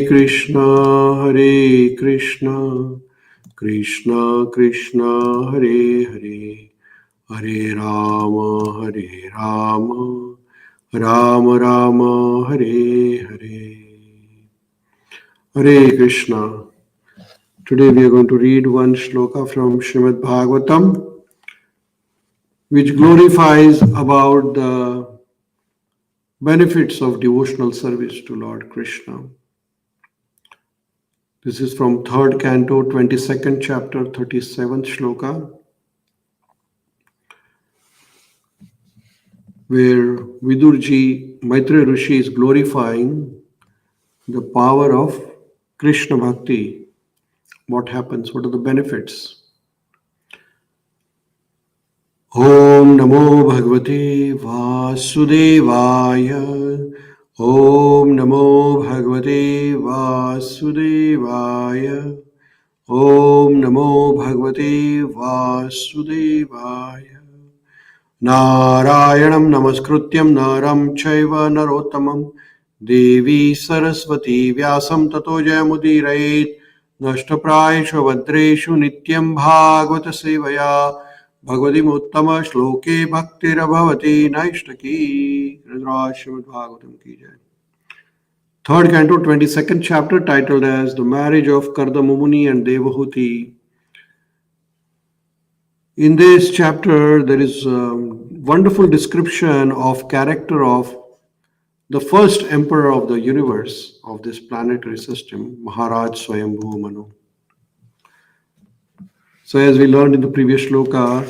Hare Krishna, Krishna Krishna, Hare Hare, Hare Rama, Rama Rama, Hare Hare. Hare Krishna. Today we are going to read one shloka from Śrīmad-Bhāgavatam, which glorifies about the benefits of devotional service to Lord Krishna. This is from 3rd Canto, 22nd chapter, 37th shloka, where Vidurji, Maitreya Rishi, is glorifying the power of Krishna Bhakti. What happens? What are the benefits? Om Namo Bhagavate Vasudevaya. Om Namo Bhagavate Vasudevaya. Om Namo Bhagavate Vasudevaya. Narayanam Namaskrutyam Naram Chaiva Narottamam Devi Saraswati Vyasam Tato Jayamudirayet Nashtaprayeshu Vadreshu Nityam Bhagavata Sevaya Bhagavati Uttama Shloke Bhaktirabhavati Naishtaki. Śrīmad-Bhāgavatam ki jai. 3rd Canto, 22nd chapter, titled as The Marriage of Kardama Muni and Devahūti. In this chapter, there is a wonderful description of character of the first emperor of the universe, of this planetary system, Maharaj Swayambhu Manu. So as we learned in the previous shloka,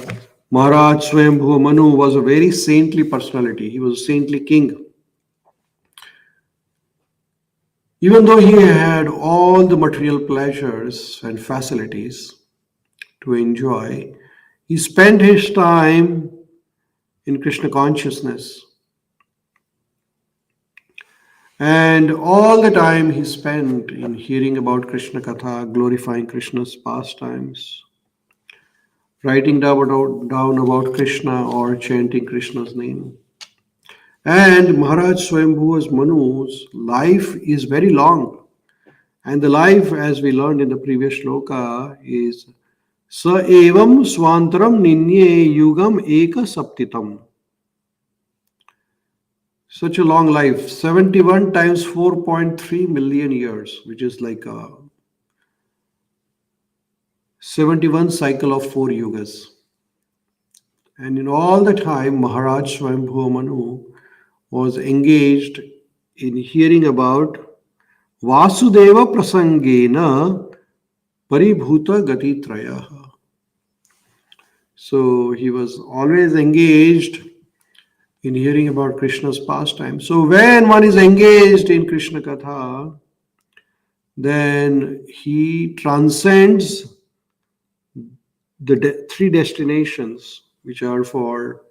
Maharaj Swayambhu Manu was a very saintly personality. He was a saintly king. Even though he had all the material pleasures and facilities to enjoy, he spent his time in Krishna consciousness. And all the time he spent in hearing about Krishna Katha, glorifying Krishna's pastimes, writing down about Krishna or chanting Krishna's name. And Maharaj Swayambhu's Manu's life is very long. And the life, as we learned in the previous shloka, is Sa evam swantaram ninye yugam eka saptitam. Such a long life, 71 times 4.3 million years, which is like a 71 cycle of 4 yugas. And in all the time, Maharaj Swayambhu Manu was engaged in hearing about Vasudeva Prasangena Paribhuta Gati Trayaha. So he was always engaged in hearing about Krishna's pastime. So when one is engaged in Krishna Katha, then he transcends the 3 destinations, which are for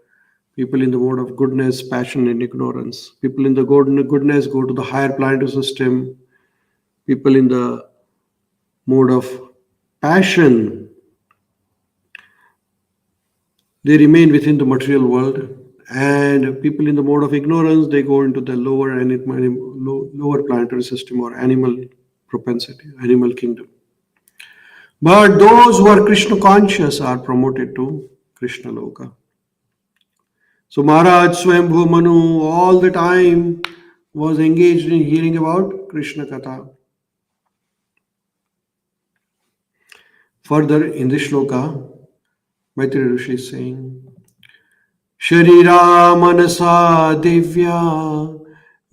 people in the mode of goodness, passion, and ignorance. People in the goodness go to the higher planetary system. People in the mode of passion, they remain within the material world. And people in the mode of ignorance, they go into the lower planetary system or animal propensity, animal kingdom. But those who are Krishna conscious are promoted to Krishna Loka. So Maharaj Swayambhu Manu all the time was engaged in hearing about Krishna Katha. Further in this shloka, Maitreya Rishi is saying, Sharira manasa divya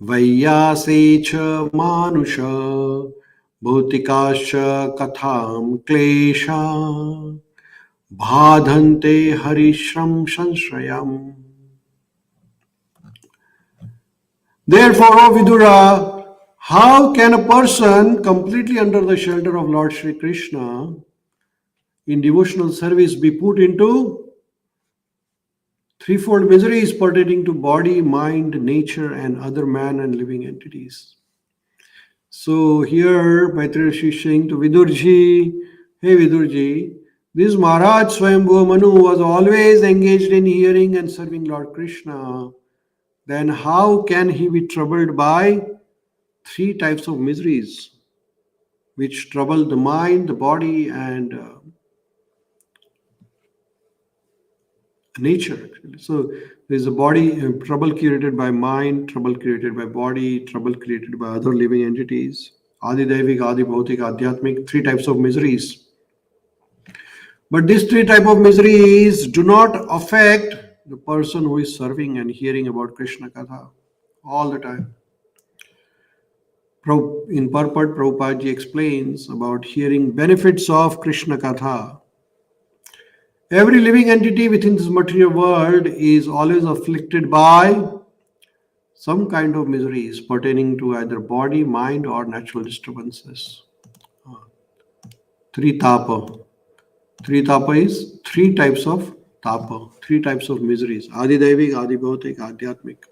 vayyasecha manusha bhautikascha katham klesha bhadhante harishram sanshrayam. Therefore, O Vidura, how can a person completely under the shelter of Lord Shri Krishna in devotional service be put into threefold miseries pertaining to body, mind, nature, and other man and living entities? So here Maitreya Rishi is saying to Vidurji, hey Vidurji, this Maharaj Swayambhu Manu was always engaged in hearing and serving Lord Krishna. Then how can he be troubled by 3 types of miseries? which trouble the mind, the body, and nature. So there's a body trouble created by mind, trouble created by body, trouble created by other living entities. Adi Daivik, Adi Bhautik, Adhyatmik, three types of miseries. But these three types of miseries do not affect the person who is serving and hearing about Krishna Katha all the time. In purport, Prabhupada ji explains about hearing benefits of Krishna Katha. Every living entity within this material world is always afflicted by some kind of miseries pertaining to either body, mind, or natural disturbances. Three tapa. Three tapa is three types of tapa, three types of miseries. Adi Daivik, Adi Bhautik, Adhyatmik.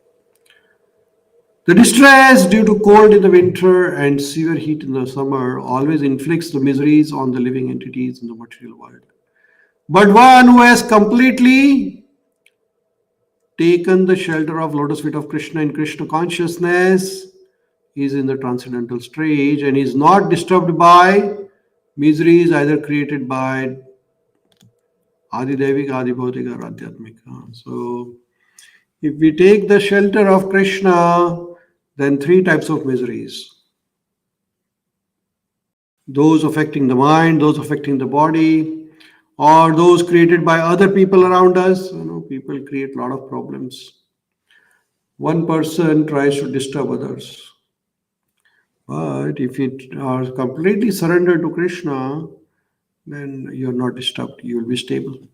The distress due to cold in the winter and severe heat in the summer always inflicts the miseries on the living entities in the material world. But one who has completely taken the shelter of lotus feet of Krishna in Krishna consciousness is in the transcendental stage and is not disturbed by miseries either created by Adi Devik, Adi Bhautik, or Adhyatmika. So if we take the shelter of Krishna, then three types of miseries. Those affecting the mind, those affecting the body, or those created by other people around us. People create a lot of problems. One person tries to disturb others. But if you are completely surrendered to Krishna, then you are not disturbed. You will be stable.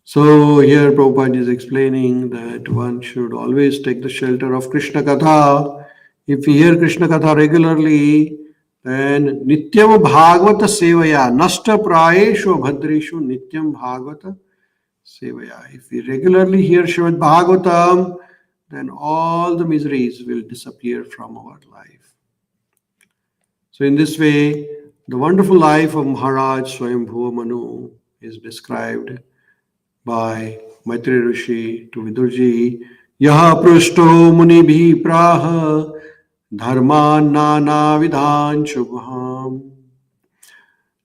So here Prabhupada is explaining that one should always take the shelter of Krishna Katha. If we hear Krishna Katha regularly, then Nityam Bhagavata Sevaya, Nasta Prayeshu Bhadreshu Nityam Bhagavata Sevaya. If we regularly hear Śrīmad-Bhāgavatam, then all the miseries will disappear from our life. So in this way, the wonderful life of Maharaj Swayambhuva Manu is described by Maitreya Rishi to Vidurji. Yaha prushto muni bhi praha dharman nana vidhan shubham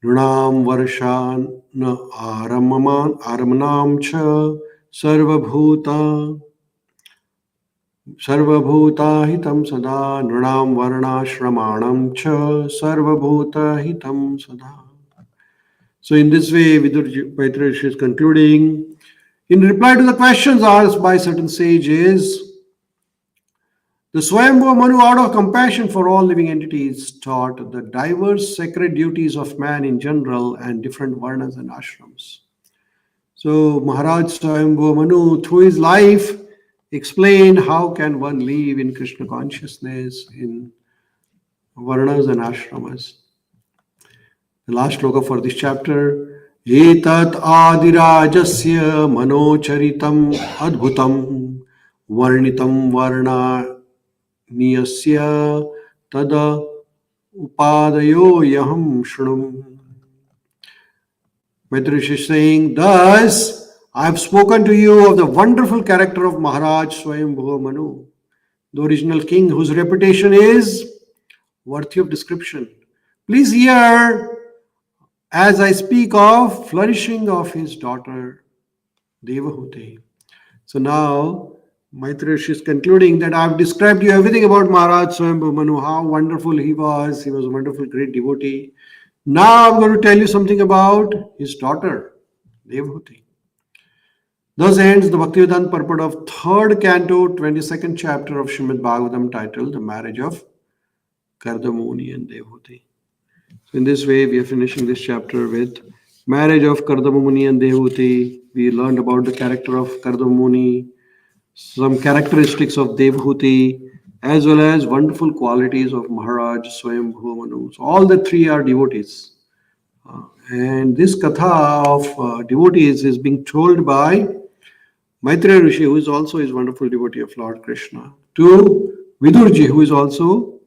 nunam varshan na aramanam cha sarvabhuta hitam sada nunam varnashramanam cha sarvabhuta hitam sada. So in this way, Maitreya Rishi is concluding, in reply to the questions asked by certain sages, the Swayambhuva Manu, out of compassion for all living entities, taught the diverse sacred duties of man in general and different varnas and ashrams. So Maharaj Swayambhuva Manu, through his life, explained how can one live in Krishna consciousness in varnas and ashramas. The last sloka for this chapter, Etat adirajasya manocharitam adbhutam varnitam varna niyasya tada upadayo yaham shrunum. Maitreya is saying, thus I have spoken to you of the wonderful character of Maharaj Swayambhuva Manu, the original king whose reputation is worthy of description. Please hear as I speak of flourishing of his daughter Devahūti. So now Maitreya is concluding that I have described you everything about Maharaj Swayambhuva Manu, how wonderful he was. He was a wonderful, great devotee. Now I'm going to tell you something about his daughter Devahūti. Thus ends the Bhaktivedanta purport of 3rd canto, 22nd chapter of Śrīmad-Bhāgavatam, titled The Marriage of Kardama, Muni and Devahūti. So in this way, we are finishing this chapter with marriage of Kardama Muni and Devahūti. We learned about the character of Kardama Muni, some characteristics of Devahūti, as well as wonderful qualities of Maharaj Swayambhuva Manu. So all the three are devotees. And this katha of devotees is being told by Maitreya Rishi, who is also a wonderful devotee of Lord Krishna, to Vidurji, who is also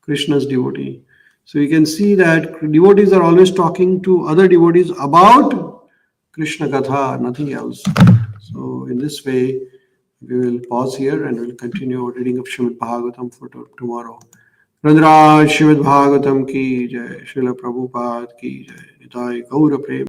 Krishna's devotee. So you can see that devotees are always talking to other devotees about Krishna Katha, nothing else. So in this way, we will pause here and we'll continue our reading of Śrīmad-Bhāgavatam for tomorrow. रंद्राज Shrimad Bhagavatam की जय, श्रील प्रभुपाद की जय, निताय गौर प्रेम।